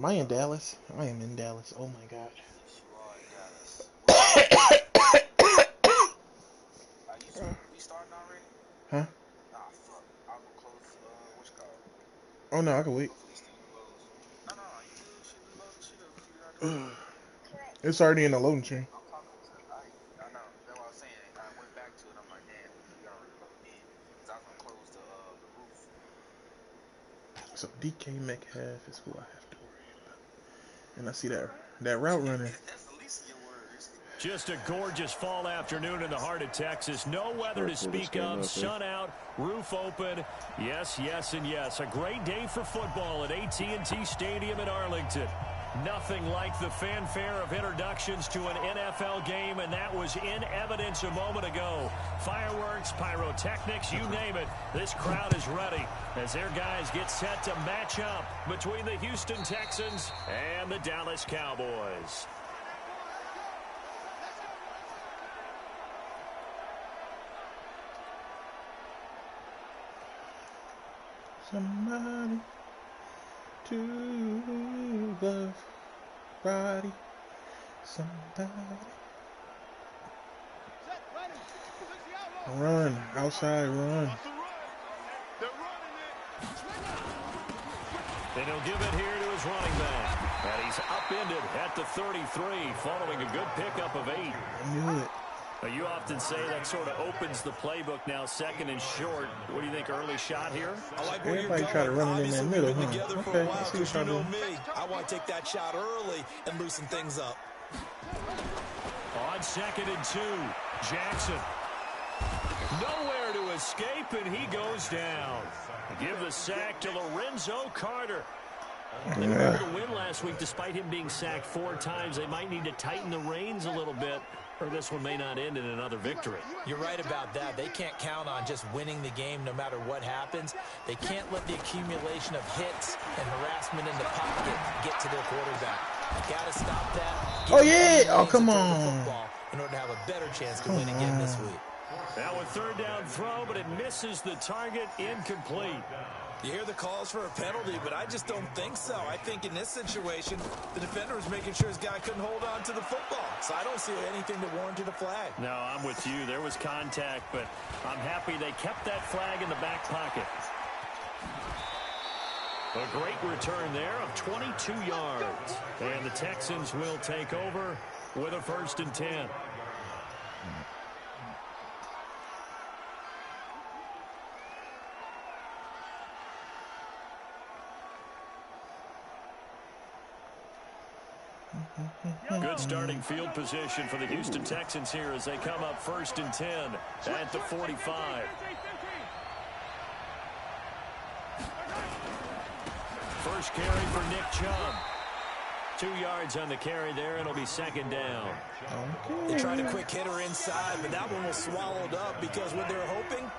Am I in Dallas? I am in Dallas. Oh my god. Yes, you are in Dallas. We starting already? Huh? Nah, fuck. I'll go close. Which car? Oh no, I can wait. Hopefully Steve loads. No, no, you good. Shit be loading shit up. We gotta do it. It's already in the loading screen. I'm talking to. I know. That's what I was saying. I went back to it. I'm like, damn, he already loaded in. Cause I was gonna close the roof. So DK Metcalf is who I have to worry about. And I see that route running. That's the least of your worries. Just a gorgeous fall afternoon in the heart of Texas. No weather to speak of. Sun out, roof open. Yes, yes, and yes. A great day for football at AT&T Stadium in Arlington. Nothing like the fanfare of introductions to an NFL game, and that was in evidence a moment ago. Fireworks, pyrotechnics, you name it. This crowd is ready as their guys get set to match up between the Houston Texans and the Dallas Cowboys. Somebody to love, body, somebody. Run, outside, run. And he'll give it here to his running back. And he's upended at the 33, following a good pickup of 8. I knew it. You often say that sort of opens the playbook now, second and short. What do you think, early shot here? I like where Everybody you're try to going. run it in that Obviously, middle, we've been huh? together for Okay, a while, let's see because what you y'all know do. me. I want to take that shot early and loosen things up. On 2nd and 2, Jackson. Nowhere to escape, and he goes down. Give the sack to Lorenzo Carter. They were able to win last week despite him being sacked 4 times. They might need to tighten the reins a little bit, or this one may not end in another victory. You're right about that. They can't count on just winning the game no matter what happens. They can't let the accumulation of hits and harassment in the pocket get to their quarterback. Got to stop that. Oh, yeah. Oh, come on. In order to have a better chance to win again this week. Now a 3rd down throw, but it misses the target, incomplete. You hear the calls for a penalty, but I just don't think so. I think in this situation, the defender was making sure his guy couldn't hold on to the football. So I don't see anything that warranted a flag. No, I'm with you. There was contact, but I'm happy they kept that flag in the back pocket. A great return there of 22 yards. And the Texans will take over with a 1st and 10. Good starting field position for the Houston Texans here as they come up 1st and 10 at the 45. First carry for Nick Chubb. 2 yards on the carry there. It'll be 2nd down. They tried a quick hitter inside, but that one was swallowed up because what they're hoping,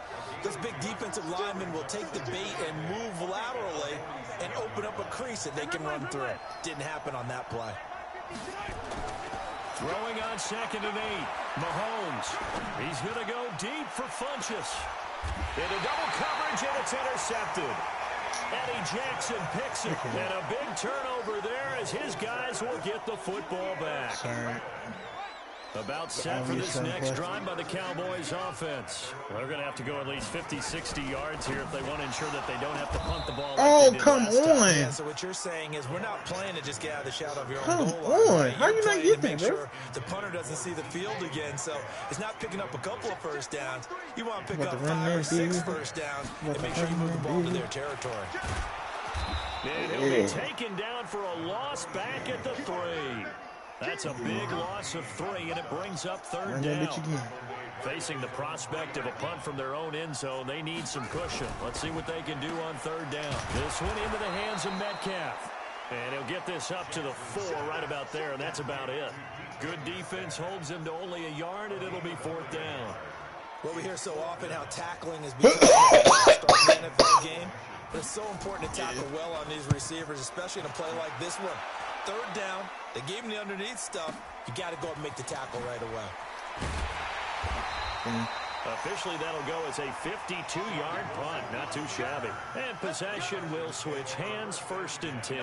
this big defensive lineman will take the bait and move laterally and open up a crease that they can run through. Didn't happen on that play. Throwing on 2nd and 8. Mahomes. He's going to go deep for Funchess. Into double coverage, and it's intercepted. Eddie Jackson picks it. And a big turnover there as his guys will get the football back. Sorry. About set for this next drive by the Cowboys offense. They're going to have to go at least 50, 60 yards here if they want to ensure that they don't have to punt the ball. Oh, come on. Yeah, so what you're saying is we're not playing to just get out of the shadow of your own goal line. Come on. How You're you not playing get to make that, bro? sure the punter doesn't see the field again. So it's not picking up a couple of first downs. You want to pick up 5 or 6 first downs and make sure you move the ball to their territory. And he'll be taken down for a loss back at the 3. That's a big loss of 3, and it brings up 3rd down. Facing the prospect of a punt from their own end zone, they need some cushion. Let's see what they can do on 3rd down. This one into the hands of Metcalf. And he'll get this up to the 4 right about there, and that's about it. Good defense holds him to only a yard, and it'll be 4th down. Well, we hear so often how tackling is becoming a start in the NFL game. But it's so important to tackle well on these receivers, especially in a play like this one. 3rd down, they gave him the underneath stuff. You got to go and make the tackle right away. Officially, that'll go as a 52-yard punt. Not too shabby. And possession will switch hands, 1st and 10.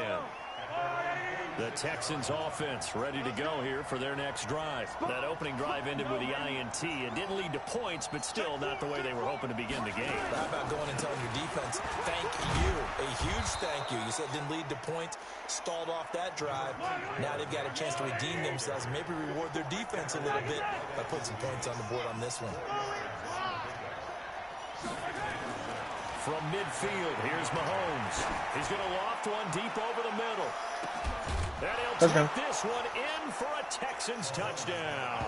The Texans offense ready to go here for their next drive. That opening drive ended with the INT. It didn't lead to points, but still not the way they were hoping to begin the game. How about going and telling your defense, thank you, a huge thank you. You said it didn't lead to points, stalled off that drive. Now they've got a chance to redeem themselves, maybe reward their defense a little bit by putting some points on the board on this one. From midfield, here's Mahomes. He's going to loft one deep over the middle. And he'll take this one in for a Texans touchdown.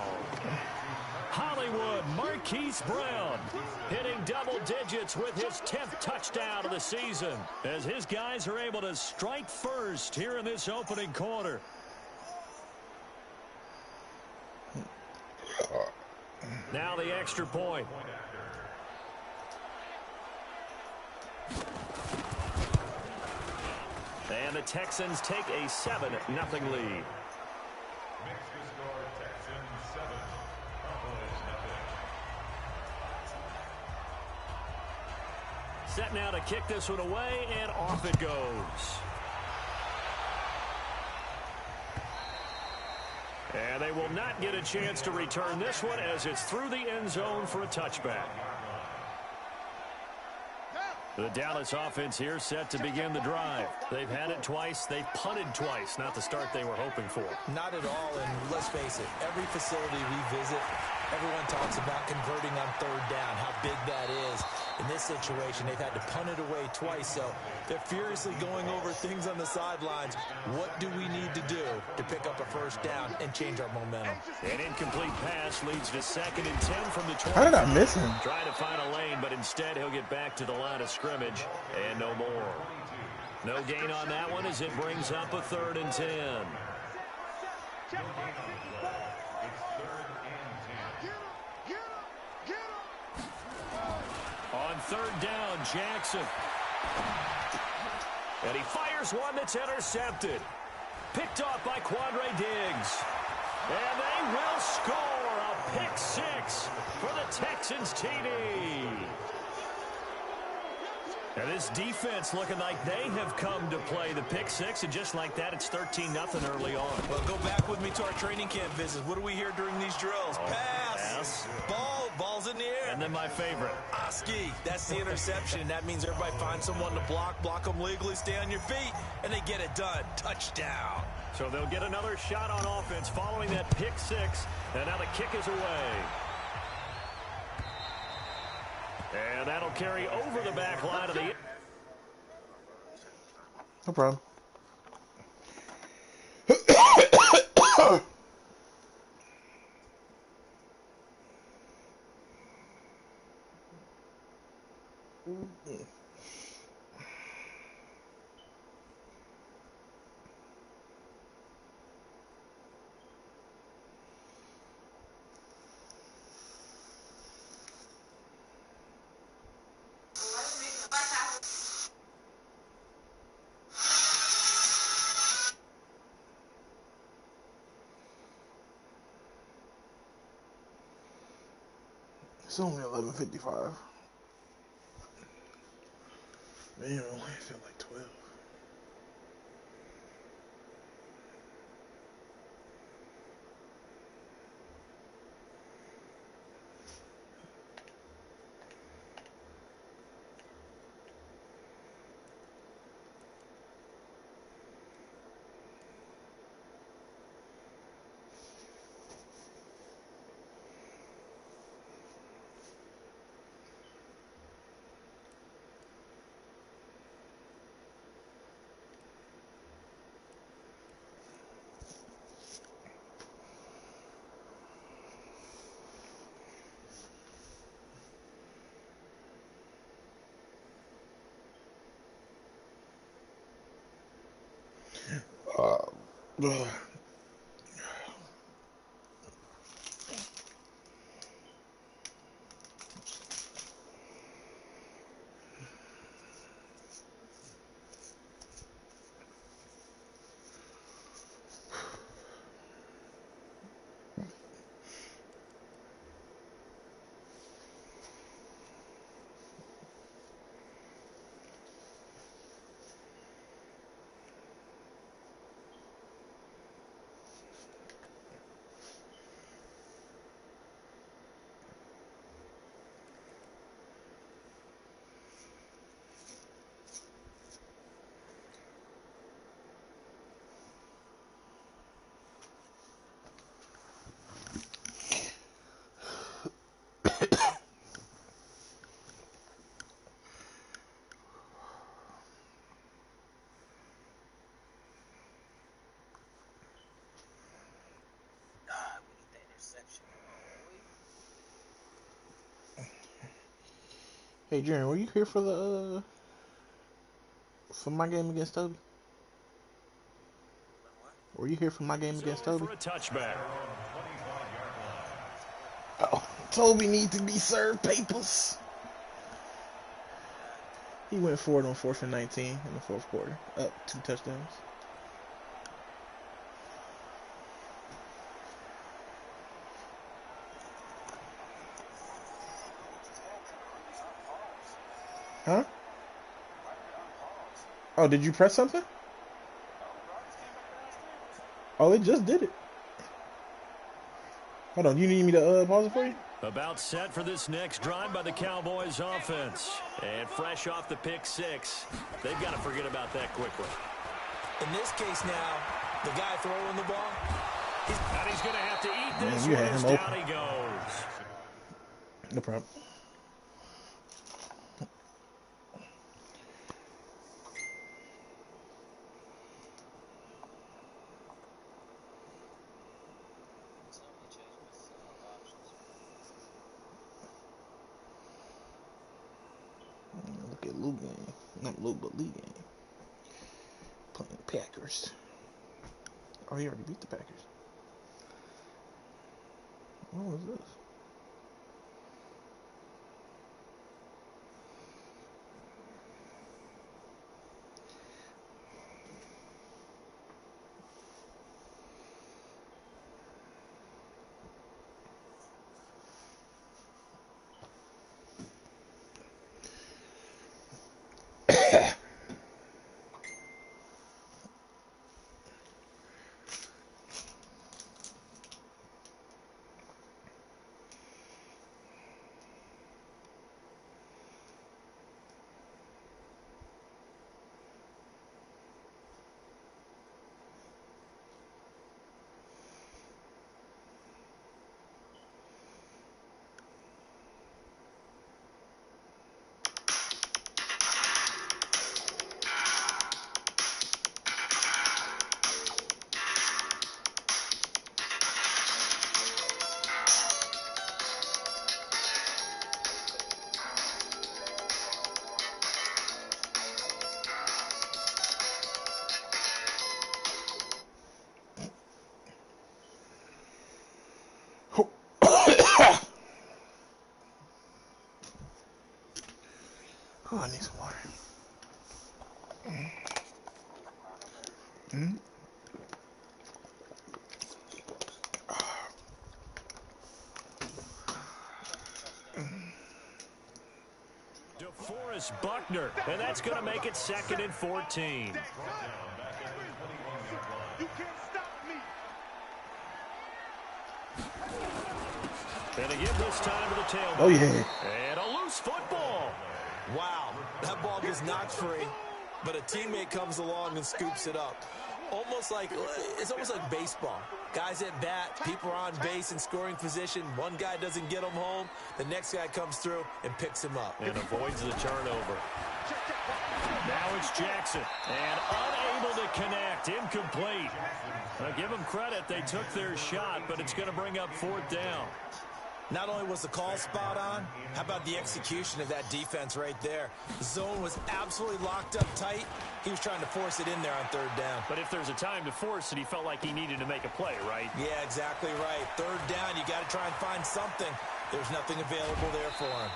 Hollywood Marquise Brown hitting double digits with his 10th touchdown of the season as his guys are able to strike first here in this opening quarter. Now the extra point. And the Texans take a 7-0 lead. Set now to kick this one away, and off it goes. And they will not get a chance to return this one as it's through the end zone for a touchback. The Dallas offense here set to begin the drive. They've had it twice. They've punted twice. Not the start they were hoping for. Not at all, and let's face it, every facility we visit, everyone talks about converting on third down, how big that is. In this situation, they've had to punt it away twice, so they're furiously going over things on the sidelines. What do we need to do to pick up a first down and change our momentum? An incomplete pass leads to 2nd and 10 from the 20. How did I miss him? Trying to find a lane, but instead he'll get back to the line of scrimmage and no more. No gain on that one as it brings up a 3rd and 10. On 3rd down, Jackson. And he fires one that's intercepted. Picked off by Quandre Diggs. And they will score a pick 6 for the Texans TD. And this defense looking like they have come to play the pick 6, and just like that, it's 13-0 early on. Well, go back with me to our training camp visits. What do we hear during these drills? Pass. Ball's in the air. And then my favorite. Oski, that's the interception. That means everybody finds someone to block them legally, stay on your feet, and they get it done. Touchdown. So they'll get another shot on offense following that pick 6, and now the kick is away. And that'll carry over the back line of the... No problem. It's only 11:55. Man, it only feel like 12. Hey, Jaren, were you here for the for my game against Toby? Were you here for my game against Toby? For a touchback. Oh, Toby needs to be served papers. He went for it on 4th and 19 in the fourth quarter. Up 2 touchdowns. Huh? Oh, did you press something? Oh, it just did it. Hold on, you need me to pause it for you? About set for this next drive by the Cowboys offense. And fresh off the pick 6. They've got to forget about that quickly. In this case now, the guy throwing the ball, and he's going to have to eat this Man, you one had as him down open. he goes. No problem. Look at Lou game. Not Lou, but Lee game. Playing the Packers. Oh, he already beat the Packers. What was this? Oh, I need some water. DeForest Buckner, and that's going to make it 2nd and 14. And again this time to the tailback. Oh, yeah. And a loose football. wow, that ball gets knocked free, but a teammate comes along and scoops it up. It's almost like baseball. Guys at bat, people are on base in scoring position. One guy doesn't get him home. The next guy comes through and picks him up. And avoids the turnover. Now it's Jackson. And unable to connect. Incomplete. Now give them credit. They took their shot, but it's going to bring up 4th down. Not only was the call spot on, how about the execution of that defense right there? The zone was absolutely locked up tight. He was trying to force it in there on 3rd down. But if there's a time to force it, he felt like he needed to make a play, right? Yeah, exactly right. 3rd down, you got to try and find something. There's nothing available there for him.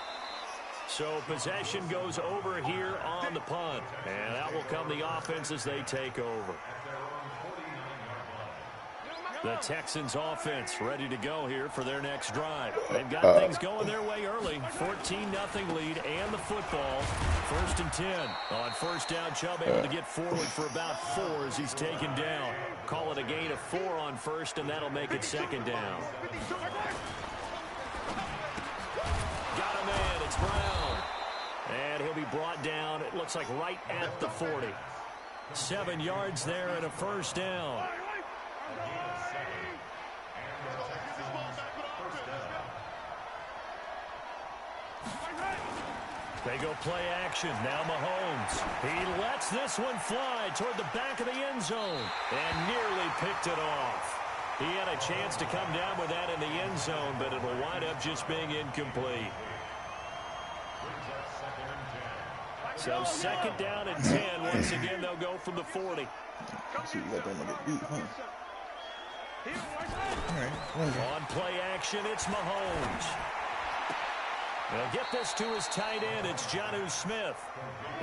So possession goes over here on the punt. And that will come the offense as they take over. The Texans offense ready to go here for their next drive. They've got things going their way early. 14-0 lead and the football. 1st and 10. On 1st down, Chubb able to get forward for about 4 as he's taken down. Call it a gain of 4 on 1st, and that'll make it 2nd down. Got a man. It's Brown. And he'll be brought down, it looks like right at the 40. 7 yards there and a 1st down. They go play action. Now Mahomes. He lets this one fly toward the back of the end zone and nearly picked it off. He had a chance to come down with that in the end zone, but it'll wind up just being incomplete. So second down and 10. Once again, they'll go from the 40. See, you got that nigga beat, huh? All right. On play action, it's Mahomes. They'll get this to his tight end. It's Jonnu Smith.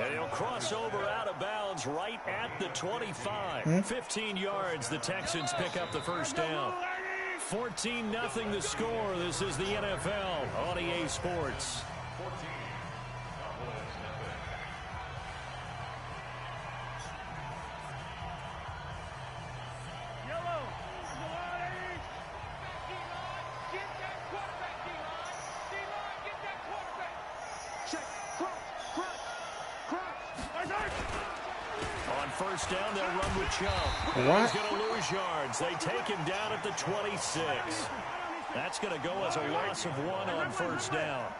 And he'll cross over out of bounds right at the 25. 15 yards. The Texans pick up the first down. 14-0 the score. This is the NFL on EA Sports. First down, they'll run with Chubb. He's going to lose yards. They take him down at the 26. That's going to go as a loss of 1 on first down.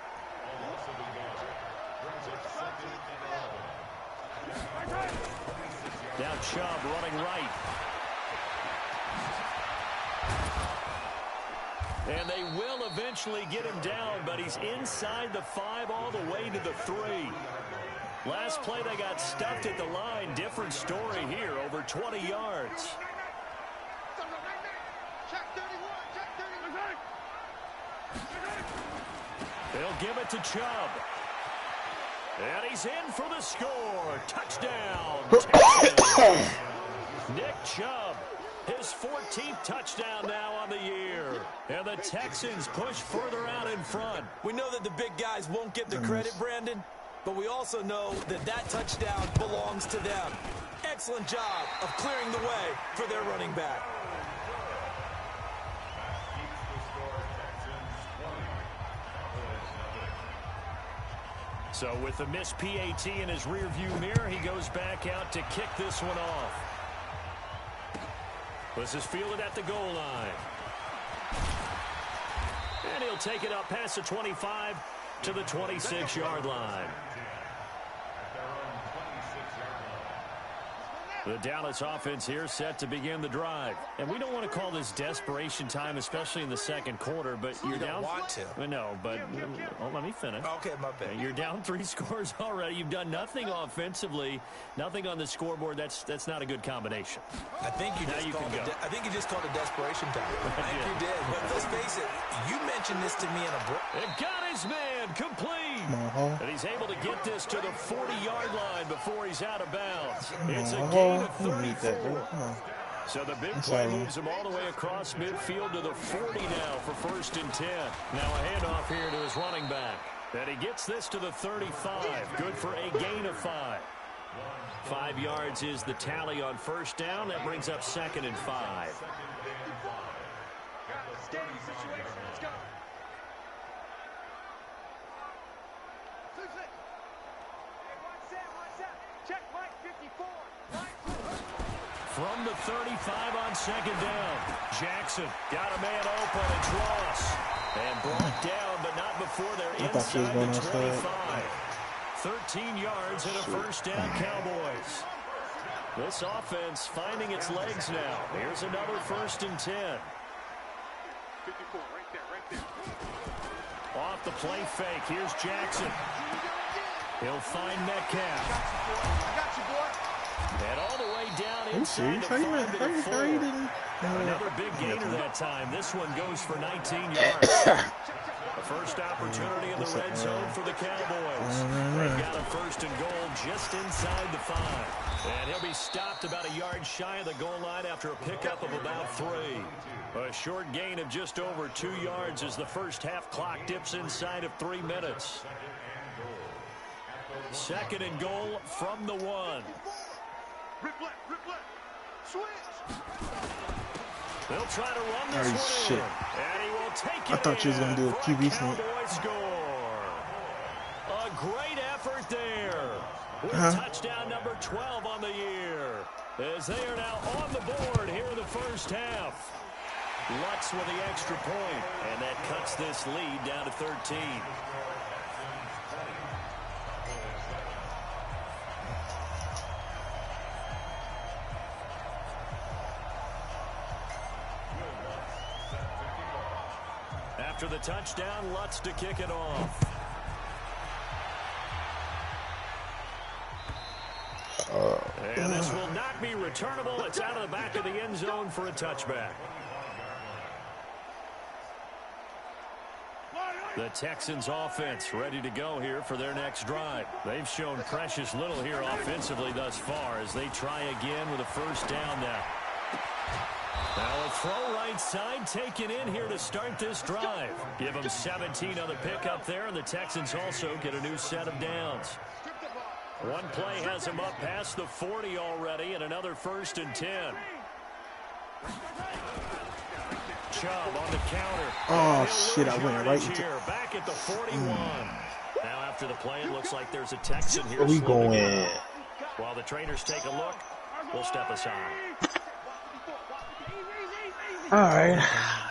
Now Chubb running right. And they will eventually get him down, but he's inside the 5 all the way to the 3. Last play, they got stuffed at the line. Different story here, over 20 yards. They'll give it to Chubb. And he's in for the score. Touchdown. Nick Chubb, his 14th touchdown now on the year. And the Texans push further out in front. We know that the big guys won't get the credit, Brandon. But we also know that that touchdown belongs to them. Excellent job of clearing the way for their running back. So with the missed PAT in his rearview mirror, he goes back out to kick this one off. This is fielded at the goal line. And he'll take it up past the 25 to the 26-yard line. The Dallas offense here set to begin the drive. And we don't want to call this desperation time, especially in the second quarter, but you're down. You don't want to. No, but let me finish. Okay, my bad. You're down 3 scores already. You've done nothing offensively, nothing on the scoreboard. That's not a good combination. I think you just called it desperation time. I think you did. But let's face it, you mentioned this to me in a break. It got his man complete. And he's able to get this to the 40-yard line before he's out of bounds. It's a gain of 34. So the big play moves him all the way across midfield to the 40 now for first and 10. Now a handoff here to his running back. And he gets this to the 35. Good for a gain of 5. 5 yards is the tally on first down. That brings up second and 5. From the 35 on second down. Jackson got a man open. It's Ross. And brought down, but not before they're inside the 25. 13 yards and a first down, Cowboys. This offense finding its legs now. Here's another first and 10. 54, right there. Off the play fake. Here's Jackson. He'll find Metcalf. I got you, boy. And all the way down inside the 5 to the 4. Another big gainer that time. This one goes for 19 yards. The first opportunity in the red zone for the Cowboys. They've got a first and goal just inside the 5. And he'll be stopped about a yard shy of the goal line after a pickup of about 3. A short gain of just over 2 yards as the first half clock dips inside of 3 minutes. Second and goal from the 1. Rip left. Switch. They'll try to run this one in. And he will take it. I thought you was going to do a QB sneak. Score. A great effort there. With touchdown number 12 on the year. As they are now on the board here in the first half. Lutz with the extra point. And that cuts this lead down to 13. After the touchdown, Lutz to kick it off. be returnable. It's out of the back of the end zone for a touchback. The Texans offense ready to go here for their next drive. They've shown precious little here offensively thus far as they try again with a first down now. Now a throw right side taken in here to start this drive. Give them 17 on the pickup there, and the Texans also get a new set of downs. One play has them up past the 40 already, and another 1st and 10. Chubb on the counter. Oh, shit, I went right into... Back at the 41. Now after the play, it looks like there's a Texan here. Where we going? While the trainers take a look, we'll step aside. All right.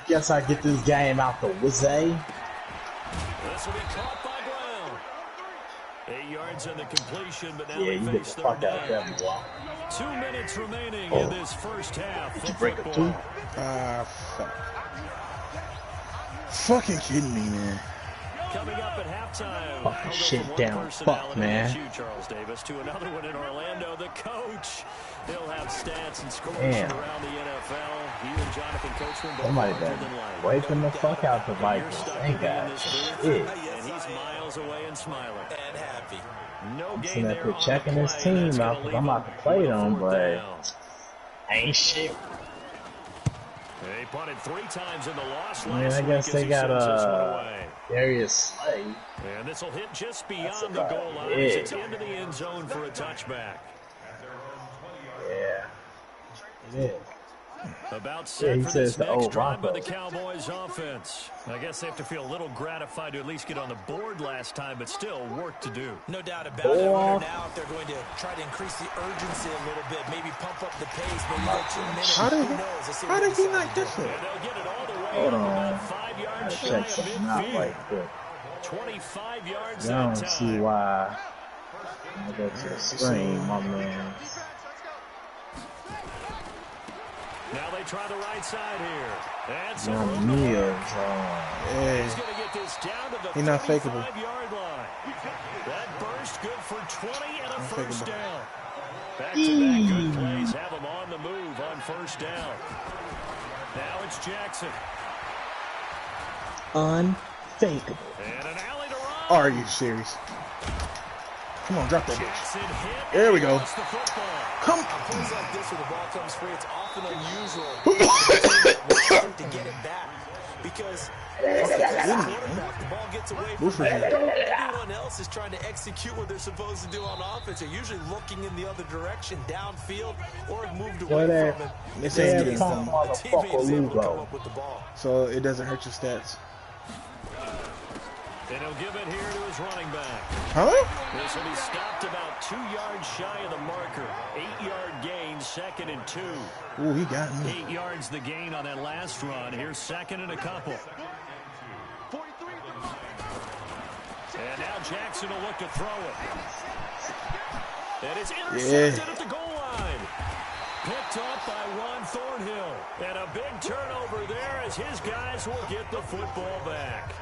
Guess I get this game out the way. This will be caught by Brown. 8 yards on the completion, but now Yeah, you get the fuck out of there, boy. 2 minutes remaining in this first half. Did you break a tooth? Fuck. Fucking kidding me, man. Coming up at halftime. Fucking shit down. Fuck, man. You, Charles Davis, to another one in Orlando. The coach. He'll have stats and scores Damn. around the NFL. You and Jonathan Coachman both Somebody larger been than life. wiping the fuck out the Vikings. Thank God. Shit. And he's miles away and smiling. And happy. No I'm gain sitting up there here on checking the this play. team That's out gonna because leave I'm about to play them, fourth but down. ain't shit. They punted 3 times in the loss Man, last I guess week they as he got sends this one away. Darius Slay. And this will hit just That's beyond the about goal line it. as it's into the end zone for a touchback. Yeah. It is. About Yeah, he set for says this the next old drive by the Broncos. Cowboys offense. I guess they have to feel a little gratified to at least get on the board last time, but still work to do. No doubt about it. I wonder now if they're going to try to increase the urgency a little bit, maybe pump up the pace, maybe go 2 minutes. How did Who knows? Let's see How what did they he decide not to get do. it? And they'll get it all the way Hold up on. about 5 yards Gotta shy check of something out midfield. right quick. 25 yards I that don't time. see why. I go to the screen, my man. Now they try the right side here. That's a Young Mills. Hey, He's going to get this down to the he not fakeable. 35-yard line. That burst good for 20 and a first Unfakeable. down. Back-to-back good plays have him on the move on first down. Now it's Jackson. Unfakeable. And an alley to run. are you serious? Come on, drop that bitch. Jackson hit. There we go. Lost the football. Come. Plays like this when the ball comes free, it's often unusual for the team to get it back because the ball gets away from everyone else is trying to execute what they're supposed to do on offense. They're usually looking in the other direction, downfield, or have moved away from it. This ain't Yeah, getting come done. on. The teammate is able to come Lugo. up with the ball. So it doesn't hurt your stats. And he'll give it here to his running back. Huh? This will be stopped about 2 yards shy of the marker. 8-yard gain, 2nd and 2. Ooh, he got me. 8 yards the gain on that last run. Here's 2nd and a couple. And now Jackson will look to throw it. And it's intercepted at the goal line. Picked up by Juan Thornhill. And a big turnover there as his guys will get the football back.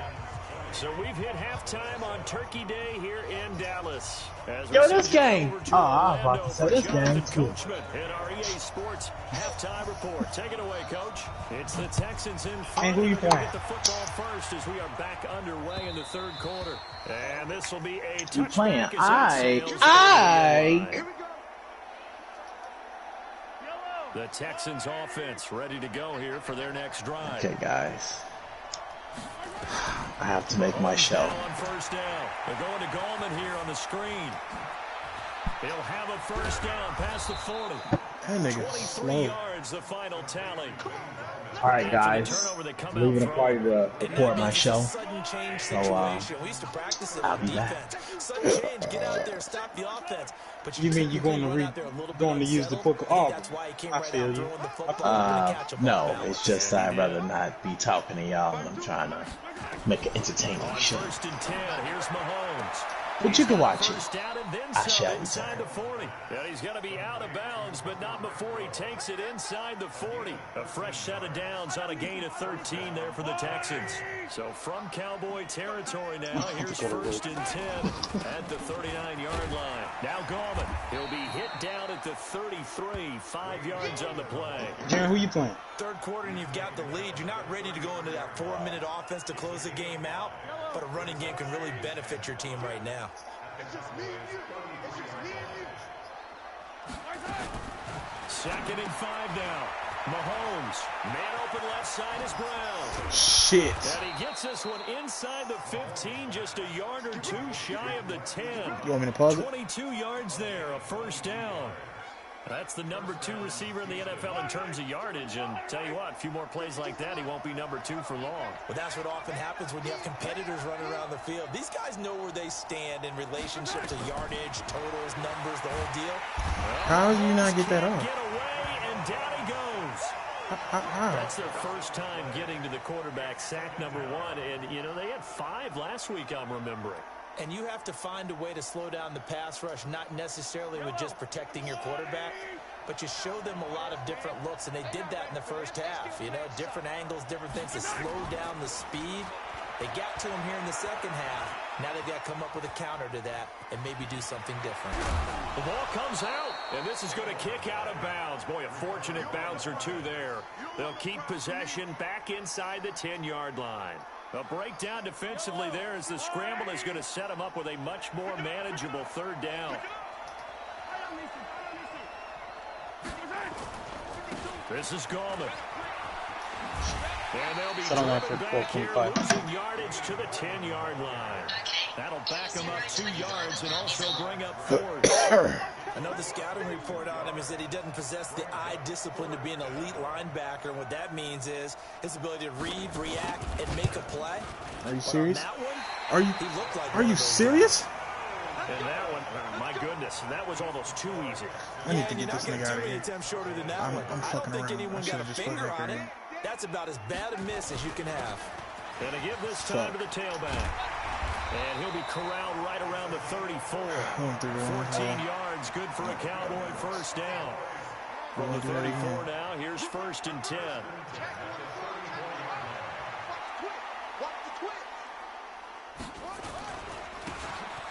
So we've hit halftime on Turkey Day here in Dallas. As Yo, we this send you game. over to Oh, I was about to say Orlando this for game, Jonathan too. Coachman in our EA Sports halftime report. Take it away, Coach. It's the Texans in front. Hey, who you They're gonna playing? get the football first as we are back underway in the 3rd quarter. And this will be a You playing touchback as it Ike? sails Ike. the Texans offense ready to go here for their next drive. Okay, guys. I have to make my show. Now on first down. They're going to Gallman here on the screen. He'll have a first down past the 40. That nigga 23 slow. yards, the final tally. All right, guys. Leaving a party to report my show. Sudden change So, situation. We used to practice it I'll on be back. defense. Sudden change, get out there, stop the offense. But You mean you're going to going to use the book? Oh, that's why he came I right feel out you. throwing the football to catch a ball No, bounce. it's just I'd rather not be talking to y'all when I'm trying to make an entertaining On show. 1st and 10, here's Mahomes. But you can watch it. First down and then I some shall inside return. the 40. And he's going to be out of bounds, but not before he takes it inside the 40. A fresh set of downs on a gain of 13 there for the Texans. So from Cowboy territory now, here's first and 10 at the 39-yard line. Now Gallman, he'll be hit down at the 33, 5 yards on the play. Jaron, who you playing? Third quarter and you've got the lead. You're not ready to go into that 4-minute offense to close the game out, but a running game can really benefit your team right now. Second and 5 now. Mahomes, man open left side is Brown. Shit. And he gets this one inside the 15, just a yard or two shy of the 10. You want me to pause it? 22 yards there, a first down. That's the number 2 receiver in the NFL in terms of yardage. And tell you what, a few more plays like that, he won't be number 2 for long. Well, that's what often happens when you have competitors running around the field. These guys know where they stand in relationship to yardage, totals, numbers, the whole deal. How did you not get that off? Get away, and down he goes. How? That's their first time getting to the quarterback, sack number 1. And, you know, they had 5 last week, I'm remembering. And you have to find a way to slow down the pass rush, not necessarily with just protecting your quarterback, but you show them a lot of different looks, and they did that in the first half. You know, different angles, different things to slow down the speed. They got to him here in the second half. Now they've got to come up with a counter to that and maybe do something different. The ball comes out, and this is going to kick out of bounds. Boy, a fortunate bounce or two there. They'll keep possession back inside the 10-yard line. A breakdown defensively there as the scramble is going to set them up with a much more manageable third down. This is Gallman. And they'll be driven back here, losing yardage to the 10-yard line. That'll back them up 2 yards and also bring up 4. I know the scouting report on him is that he doesn't possess the eye discipline to be an elite linebacker. And what that means is his ability to read, react, and make a play. Are you serious? That one, Are you serious? And that one, oh my goodness, that was almost too easy. I need to get this nigga out of here. Attempt shorter than that I'm I don't fucking think around. anyone I got a should've just finger fucking on it. record That's about as bad a miss as you can have. And to give this time to the tailback. And he'll be corralled right around the 34. 14 yards, good for a Cowboy first down. From the 34 now, here's first and 10.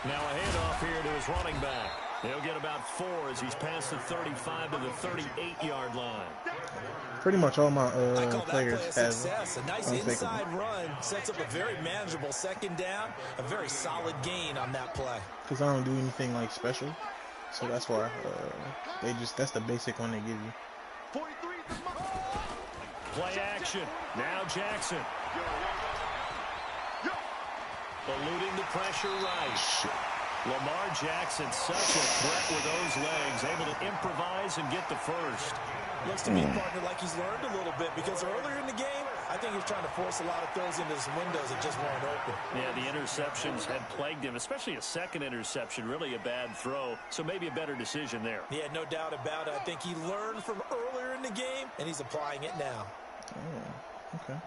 Now a handoff here to his running back. He'll get about 4 as he's past the 35 to the 38-yard line. Pretty much all my players have success. A nice inside run sets up a very manageable second down. A very solid gain on that play. Because I don't do anything like special, so that's why that's the basic one they give you. Play action. Now Jackson. Eluding the pressure right. Shit. Lamar Jackson, such a threat with those legs, able to improvise and get the first. Looks to me, partner, like he's learned a little bit because earlier in the game, I think he was trying to force a lot of throws into some windows that just weren't open. Yeah, the interceptions had plagued him, especially a second interception, really a bad throw, so maybe a better decision there. Yeah, no doubt about it. I think he learned from earlier in the game, and he's applying it now. Oh, okay.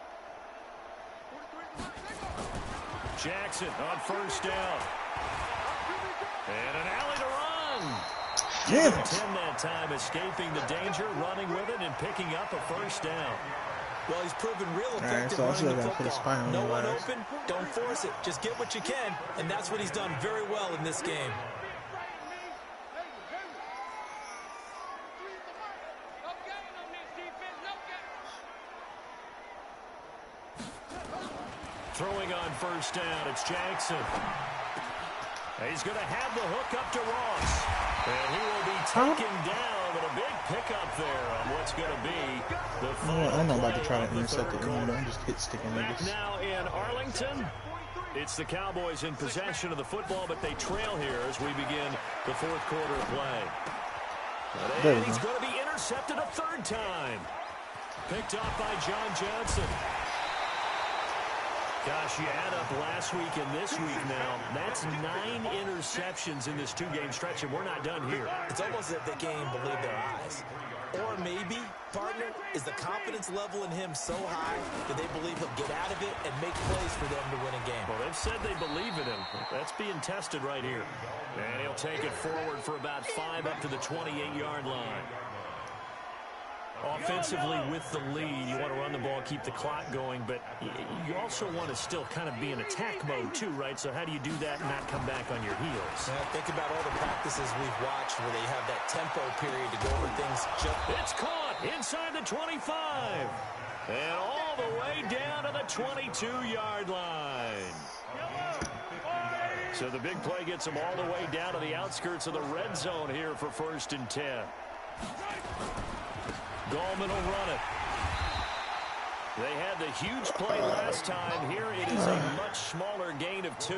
Jackson on first down. And an alley to run. Damn it. 10 that time, escaping the danger, running with it, and picking up a first down. Well, he's proven real effective so I running the gotta put a football. spine on No your one ass. open, don't force it. Just get what you can, and that's what he's done very well in this game. Throwing on first down, it's Jackson. He's going to have the hook up to Ross. And he will be taken down, but a big pickup there on what's going to be the final I'm not about to try to play of the intercept third it. quarter. I'm just hit sticking Back niggas. now in Arlington. It's the Cowboys in possession of the football, but they trail here as we begin the fourth quarter of play. And he's going to be intercepted a third time. Picked off by John Johnson. Gosh, you add up last week and this week now. That's 9 interceptions in this 2-game stretch, and we're not done here. It's almost as if they can't even believe their eyes. Or maybe maybe, partner, is the confidence level in him so high that they believe he'll get out of it and make plays for them to win a game. Well, they've said they believe in him. That's being tested right here. And he'll take it forward for about 5 up to the 28-yard line. Offensively with the lead, you want to run the ball, keep the clock going, but you also want to still kind of be in attack mode too, right? So how do you do that and not come back on your heels? Yeah, think about all the practices we've watched where they have that tempo period to go over things. It's caught inside the 25 and all the way down to the 22-yard line. So the big play gets them all the way down to the outskirts of the red zone here for 1st and 10. Gallman will run it. They had the huge play last time. Here it is a much smaller gain of 2.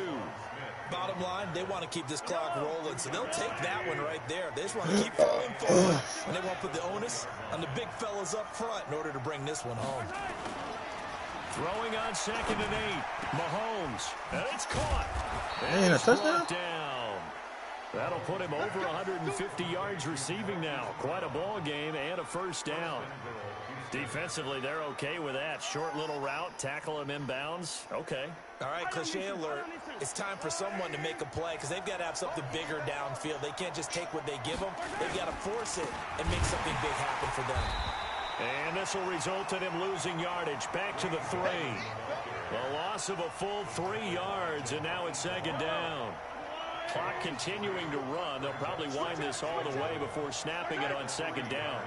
Bottom line, they want to keep this clock rolling, so they'll take that one right there. They just want to keep falling forward, and they want to put the onus on the big fellas up front in order to bring this one home. Throwing on 2nd and 8. Mahomes. And it's caught. And a touchdown? Down. That'll put him over 150 yards receiving now. Quite a ball game and a 1st down. Defensively, they're okay with that. Short little route, tackle him inbounds. Okay. All right, cliche alert. It's time for someone to make a play because they've got to have something bigger downfield. They can't just take what they give them. They've got to force it and make something big happen for them. And this will result in him losing yardage. Back to the 3. The loss of a full 3 yards, and now it's 2nd down. Clock continuing to run. They'll probably wind this all the way before snapping it on 2nd down.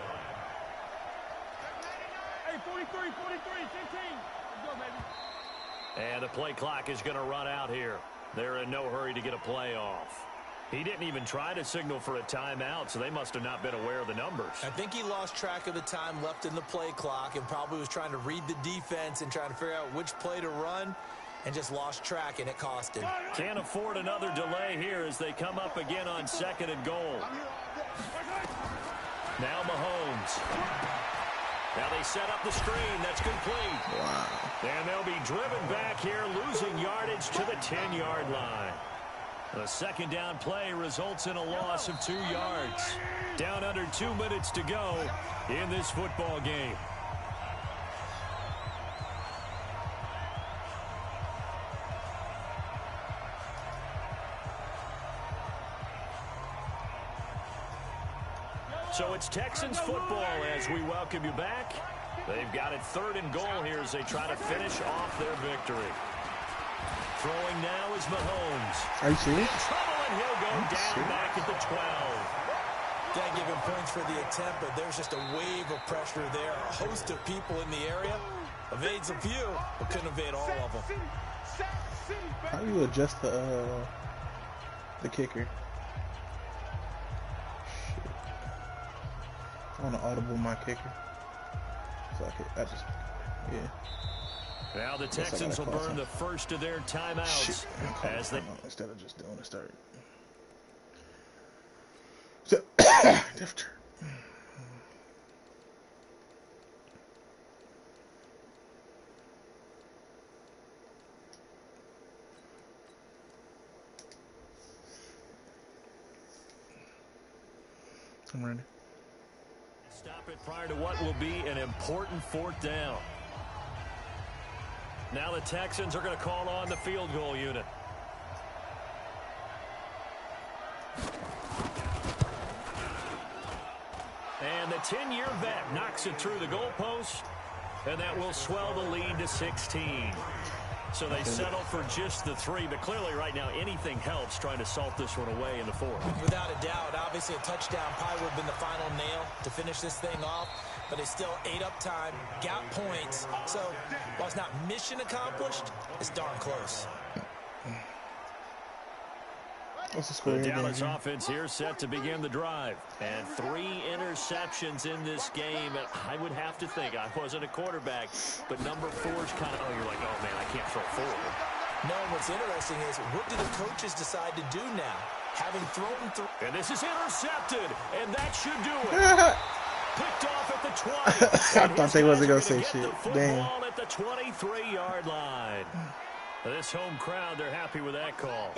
Hey, 43, 15. Let's go, baby. And the play clock is going to run out here. They're in no hurry to get a play off. He didn't even try to signal for a timeout, so they must have not been aware of the numbers. I think he lost track of the time left in the play clock and probably was trying to read the defense and trying to figure out which play to run and just lost track, and it cost him. Can't afford another delay here as they come up again on 2nd and goal. Now Mahomes. Now they set up the screen. That's complete. Wow. And they'll be driven back here, losing yardage to the 10-yard line. The 2nd down play results in a loss of 2 yards. Down under 2 minutes to go in this football game. So it's Texans football as we welcome you back. They've got it 3rd and goal here as they try to finish off their victory. Throwing now is Mahomes. Are you serious? Trouble, and he'll go down back at the 12. Can't give him points for the attempt, but there's just a wave of pressure there. A host of people in the area. Evades a few, but couldn't evade all of them. How do you adjust the kicker? Shit. I want to audible my kicker. So I just, yeah. Now the Texans will burn the first of their timeouts as they instead of just doing a start. So, different. I'm ready. Stop it prior to what will be an important 4th down. Now the Texans are going to call on the field goal unit. And the 10-year vet knocks it through the goalpost, and that will swell the lead to 16. So they settle for just the 3, but clearly right now anything helps trying to salt this one away in the 4th. Without a doubt, obviously a touchdown probably would have been the final nail to finish this thing off, but they still ate up time, got points. So while it's not mission accomplished, it's darn close. What's the score? The Dallas offense here set to begin the drive. And 3 interceptions in this game. And I would have to think, I wasn't a quarterback, but number 4's kind of, you're like, oh, man, I can't throw 4. No, what's interesting is, what do the coaches decide to do now? Having thrown through. And this is intercepted, and that should do it. Picked off at the 20. I thought they wasn't going to say shit. Damn. At the 23-yard line. This home crowd, they're happy with that call.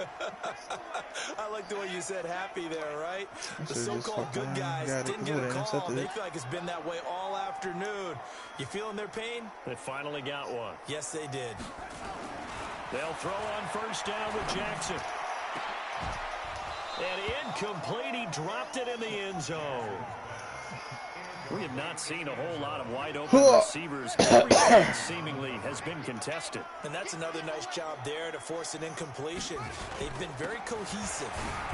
I like the way you said happy there, right? The This is just so-called good fucking guys got it. didn't get a They call. intercepted They it. feel like it's been that way all afternoon. You feeling their pain? They finally got one. Yes, they did. They'll throw on first down with Jackson. And incomplete. He dropped it in the end zone. We have not seen a whole lot of wide-open receivers. Everything seemingly has been contested. And that's another nice job there to force an incompletion. They've been very cohesive,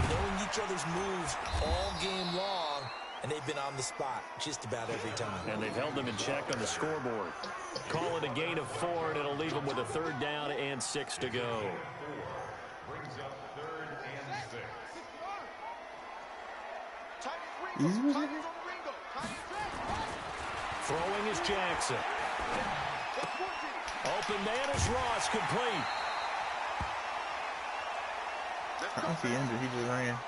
knowing each other's moves all game long, and they've been on the spot just about every time. And they've held them in check on the scoreboard. Call it a gain of 4, and it'll leave them with a 3rd down and 6 to go. Throwing is Jackson. Open man is Ross, complete. I don't see injured. He just ran.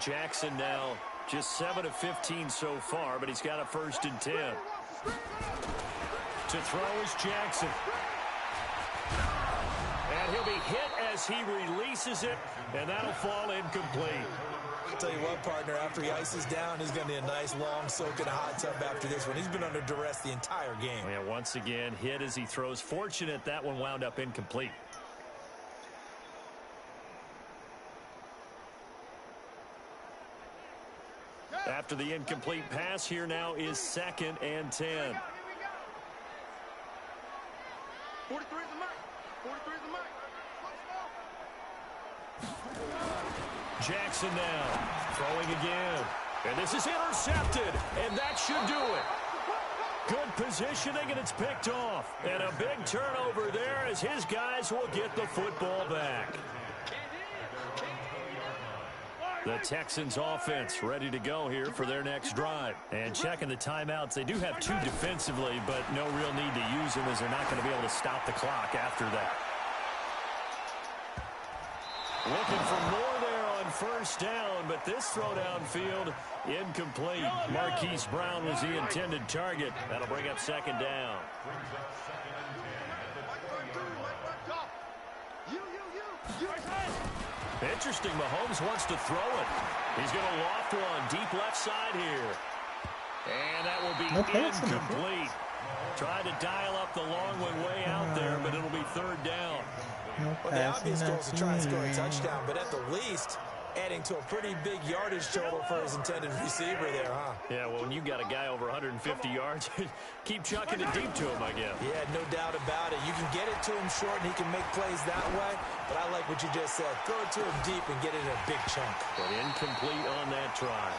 Jackson now just 7 of 15 so far, but he's got a 1st and 10. To throw is Jackson. And he'll be hit as he releases it, and that'll fall incomplete. I'll tell you what, partner, after he ices down, he's going to need a nice long soak in a hot tub after this one. He's been under duress the entire game. Yeah, once again, hit as he throws. Fortunate that one wound up incomplete. After the incomplete pass, here now is 2nd and 10. 43 is the mark. 43 is the mark. Jackson now throwing again. And this is intercepted, and that should do it. Good positioning, and it's picked off. And a big turnover there as his guys will get the football back. The Texans offense ready to go here for their next drive. And checking the timeouts, they do have 2 defensively, but no real need to use them as they're not going to be able to stop the clock after that. Looking for more there on first down, but this throw downfield incomplete. Marquise Brown was the intended target. That'll bring up 2nd down. Interesting, Mahomes wants to throw it. He's going to loft one deep left side here. And that will be incomplete. Tried to dial up the long one way out there, but it'll be 3rd down. Well, the obvious goal is to try and score a touchdown, but at the least, adding to a pretty big yardage total for his intended receiver there, huh? Yeah, well, when you got a guy over 150 yards, keep chucking it deep to him, I guess. Yeah, no doubt about it. You can get it to him short, and he can make plays that way, but I like what you just said. Throw it to him deep and get it in a big chunk. But incomplete on that try.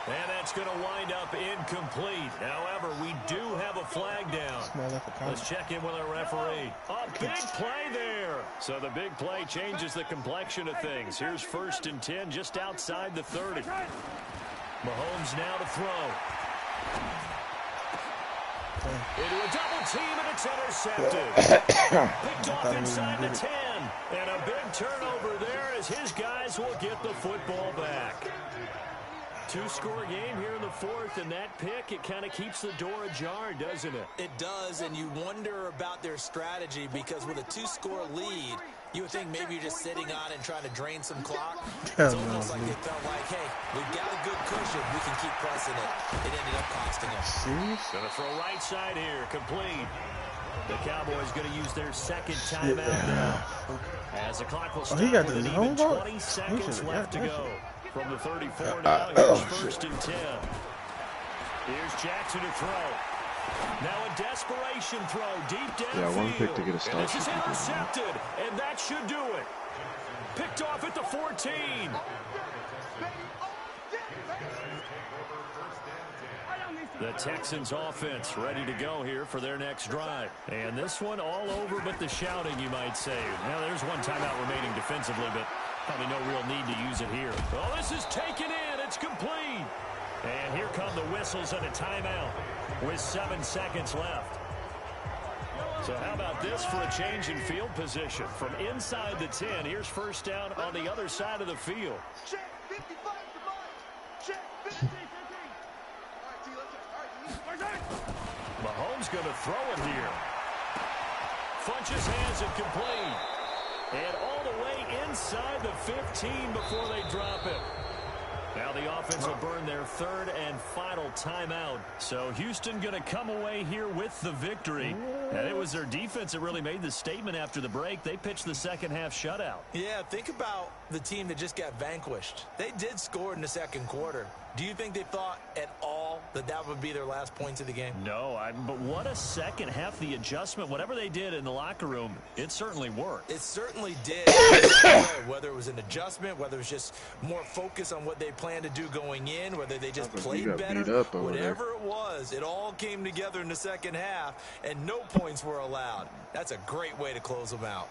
And that's going to wind up incomplete. However, we do have a flag down. Let's check in with our referee. A big play there. So the big play changes the complexion of things. Here's 1st and 10 just outside the 30. Mahomes now to throw. Into a double team, and it's intercepted. Picked off inside the 10. And a big turnover there as his guys will get the football back. 2-score game here in the 4th, and that pick, it kind of keeps the door ajar, doesn't it? It does, and you wonder about their strategy because with a 2-score lead, you would think maybe you're just sitting on and trying to drain some clock. It's almost like they felt like, hey, we've got a good cushion. We can keep pressing it. It ended up costing us. Going to throw right side here, complete. The Cowboys going to use their 2nd timeout now. As the clock will stop with an even 20 seconds left to go. From the 34 now, here's 1st and 10. Here's Jackson to throw. Now a desperation throw deep downfield. Yeah, one pick to get a start. And this is intercepted, and that should do it. Picked off at the 14. The Texans offense ready to go here for their next drive. And this one all over but the shouting, you might say. Now there's one timeout remaining defensively, but probably no real need to use it here. Oh, this is taken in. It's complete. And here come the whistles and a timeout with 7 seconds left. So how about this for a change in field position? From inside the 10, here's 1st down on the other side of the field. Check 55 to mine. Check 15. Mahomes going to throw it here. Funches has it complete. And all the way inside the 15 before they drop it. Now the offense will burn their third and final timeout. So Houston going to come away here with the victory. And it was their defense that really made the statement after the break. They pitched the second half shutout. Yeah, think about the team that just got vanquished. They did score in the second quarter. Do you think they thought at all that that would be their last points of the game? No, but what a second half. The adjustment, whatever they did in the locker room, it certainly worked. It certainly did. Whether it was an adjustment, whether it was just more focus on what they planned to do going in, whether they just played better, whatever it was, it all came together in the second half, and no points were allowed. That's a great way to close them out.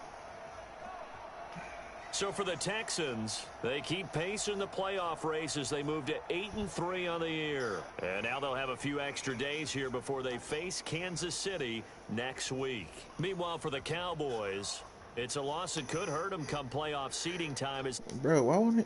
So for the Texans, they keep pace in the playoff race as they move to 8-3 on the year. And now they'll have a few extra days here before they face Kansas City next week. Meanwhile, for the Cowboys, it's a loss that could hurt them come playoff seeding time. Bro, why won't it?